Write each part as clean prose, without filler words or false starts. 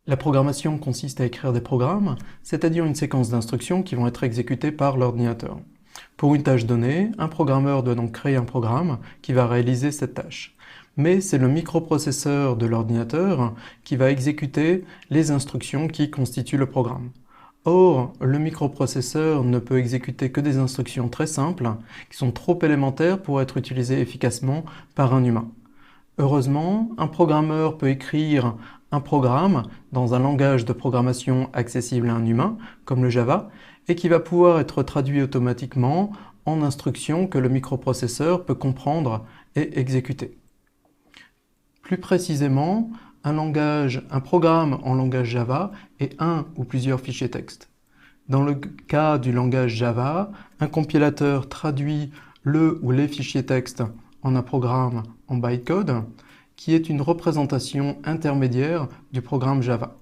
La programmation consiste à écrire des programmes, c'est-à-dire une séquence d'instructions qui vont être exécutées par l'ordinateur. Pour une tâche donnée, un programmeur doit donc créer un programme qui va réaliser cette tâche. Mais c'est le microprocesseur de l'ordinateur qui va exécuter les instructions qui constituent le programme. Or, le microprocesseur ne peut exécuter que des instructions très simples, qui sont trop élémentaires pour être utilisées efficacement par un humain. Heureusement, un programmeur peut écrire un programme dans un langage de programmation accessible à un humain, comme le Java, et qui va pouvoir être traduit automatiquement en instructions que le microprocesseur peut comprendre et exécuter. Plus précisément, un programme en langage Java est un ou plusieurs fichiers texte. Dans le cas du langage Java, un compilateur traduit le ou les fichiers texte en un programme en bytecode, qui est une représentation intermédiaire du programme Java.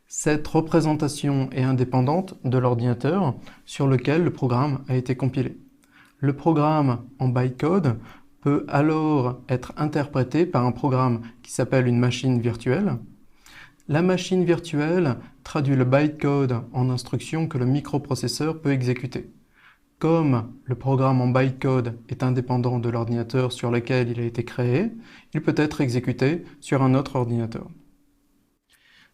Cette représentation est indépendante de l'ordinateur sur lequel le programme a été compilé. Le programme en bytecode peut alors être interprété par un programme qui s'appelle une machine virtuelle. La machine virtuelle traduit le bytecode en instructions que le microprocesseur peut exécuter. Comme le programme en bytecode est indépendant de l'ordinateur sur lequel il a été créé, il peut être exécuté sur un autre ordinateur.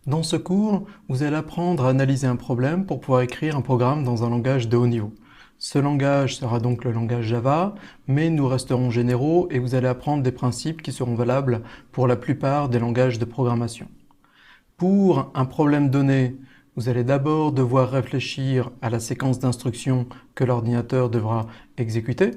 Dans ce cours, vous allez apprendre à analyser un problème pour pouvoir écrire un programme dans un langage de haut niveau. Ce langage sera donc le langage Java, mais nous resterons généraux et vous allez apprendre des principes qui seront valables pour la plupart des langages de programmation. Pour un problème donné, vous allez d'abord devoir réfléchir à la séquence d'instructions que l'ordinateur devra exécuter.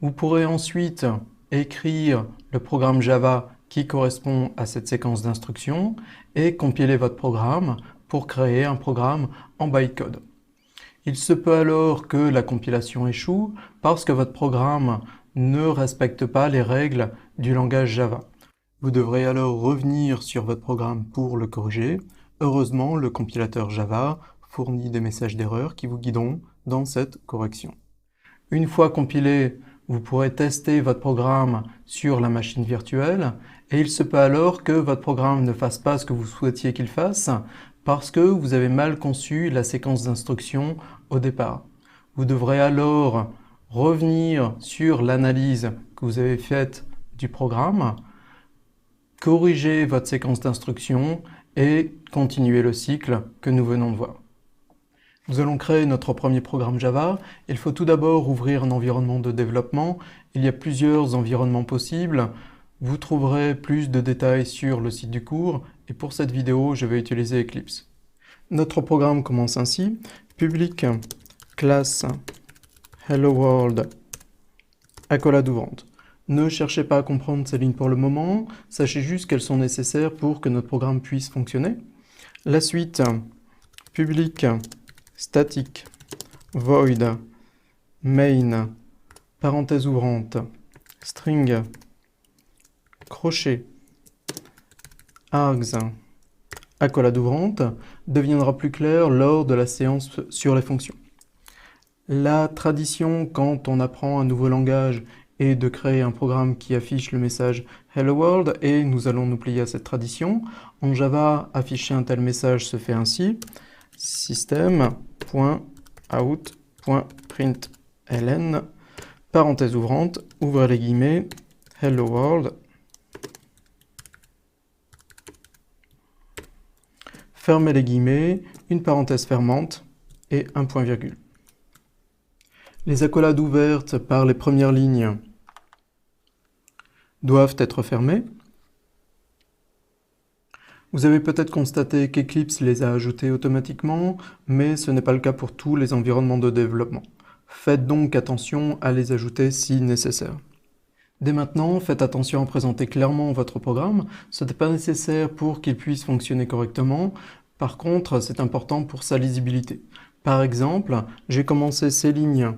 Vous pourrez ensuite écrire le programme Java qui correspond à cette séquence d'instructions et compiler votre programme pour créer un programme en bytecode. Il se peut alors que la compilation échoue parce que votre programme ne respecte pas les règles du langage Java. Vous devrez alors revenir sur votre programme pour le corriger. Heureusement, le compilateur Java fournit des messages d'erreur qui vous guideront dans cette correction. Une fois compilé, vous pourrez tester votre programme sur la machine virtuelle et il se peut alors que votre programme ne fasse pas ce que vous souhaitiez qu'il fasse parce que vous avez mal conçu la séquence d'instructions au départ. Vous devrez alors revenir sur l'analyse que vous avez faite du programme, corriger votre séquence d'instructions et continuer le cycle que nous venons de voir. Nous allons créer notre premier programme Java. Il faut tout d'abord ouvrir un environnement de développement. Il y a plusieurs environnements possibles. Vous trouverez plus de détails sur le site du cours et pour cette vidéo, je vais utiliser Eclipse. Notre programme commence ainsi. Public classe Hello World, accolade ouvrante. Ne cherchez pas à comprendre ces lignes pour le moment, sachez juste qu'elles sont nécessaires pour que notre programme puisse fonctionner. La suite, public static void main, parenthèse ouvrante, string, crochet, args, accolade ouvrante, deviendra plus clair lors de la séance sur les fonctions. La tradition quand on apprend un nouveau langage est de créer un programme qui affiche le message Hello World et nous allons nous plier à cette tradition. En Java, afficher un tel message se fait ainsi. System.out.println, parenthèse ouvrante, ouvrez les guillemets, Hello World, fermez les guillemets, une parenthèse fermante et un point virgule. Les accolades ouvertes par les premières lignes doivent être fermées. Vous avez peut-être constaté qu'Eclipse les a ajoutées automatiquement, mais ce n'est pas le cas pour tous les environnements de développement. Faites donc attention à les ajouter si nécessaire. Dès maintenant, faites attention à présenter clairement votre programme. Ce n'est pas nécessaire pour qu'il puisse fonctionner correctement. Par contre, c'est important pour sa lisibilité. Par exemple, j'ai commencé ces lignes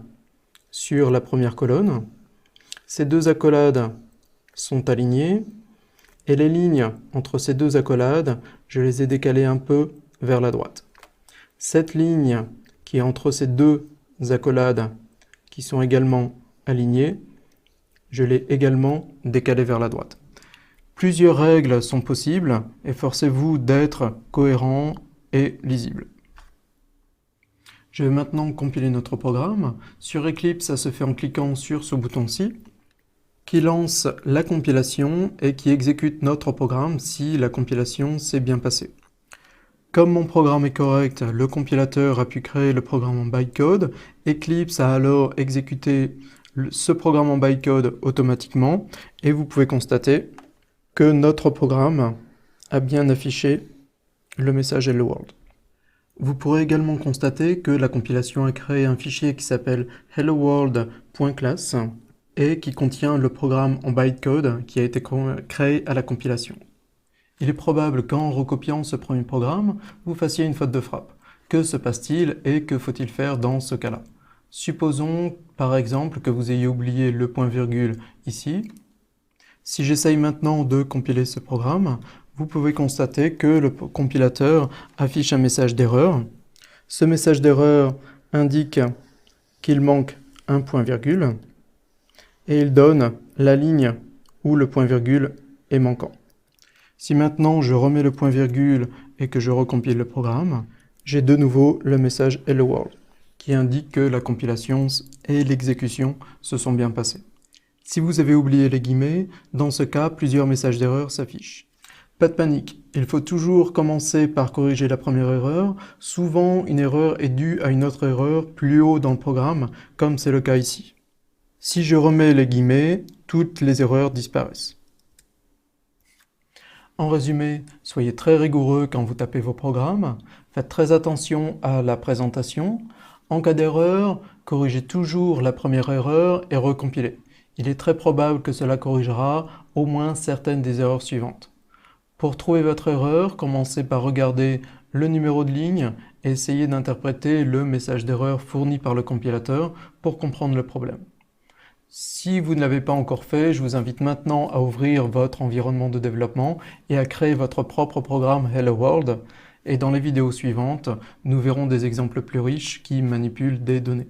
sur la première colonne. Ces deux accolades sont alignées. Et les lignes entre ces deux accolades, je les ai décalées un peu vers la droite. Cette ligne qui est entre ces deux accolades qui sont également alignées, je l'ai également décalée vers la droite. Plusieurs règles sont possibles, efforcez-vous d'être cohérent et lisible. Je vais maintenant compiler notre programme. Sur Eclipse, ça se fait en cliquant sur ce bouton-ci, qui lance la compilation et qui exécute notre programme si la compilation s'est bien passée. Comme mon programme est correct, le compilateur a pu créer le programme en bytecode. Eclipse a alors exécuté ce programme en bytecode automatiquement et vous pouvez constater que notre programme a bien affiché le message Hello World. Vous pourrez également constater que la compilation a créé un fichier qui s'appelle helloworld.class et qui contient le programme en bytecode qui a été créé à la compilation. Il est probable qu'en recopiant ce premier programme, vous fassiez une faute de frappe. Que se passe-t-il et que faut-il faire dans ce cas-là? Supposons par exemple que vous ayez oublié le point-virgule ici. Si j'essaye maintenant de compiler ce programme, vous pouvez constater que le compilateur affiche un message d'erreur. Ce message d'erreur indique qu'il manque un point-virgule et il donne la ligne où le point-virgule est manquant. Si maintenant je remets le point-virgule et que je recompile le programme, j'ai de nouveau le message Hello World qui indique que la compilation et l'exécution se sont bien passées. Si vous avez oublié les guillemets, dans ce cas, plusieurs messages d'erreur s'affichent. Pas de panique, il faut toujours commencer par corriger la première erreur. Souvent, une erreur est due à une autre erreur plus haut dans le programme, comme c'est le cas ici. Si je remets les guillemets, toutes les erreurs disparaissent. En résumé, soyez très rigoureux quand vous tapez vos programmes, faites très attention à la présentation. En cas d'erreur, corrigez toujours la première erreur et recompilez. Il est très probable que cela corrigera au moins certaines des erreurs suivantes. Pour trouver votre erreur, commencez par regarder le numéro de ligne et essayez d'interpréter le message d'erreur fourni par le compilateur pour comprendre le problème. Si vous ne l'avez pas encore fait, je vous invite maintenant à ouvrir votre environnement de développement et à créer votre propre programme Hello World. Et dans les vidéos suivantes, nous verrons des exemples plus riches qui manipulent des données.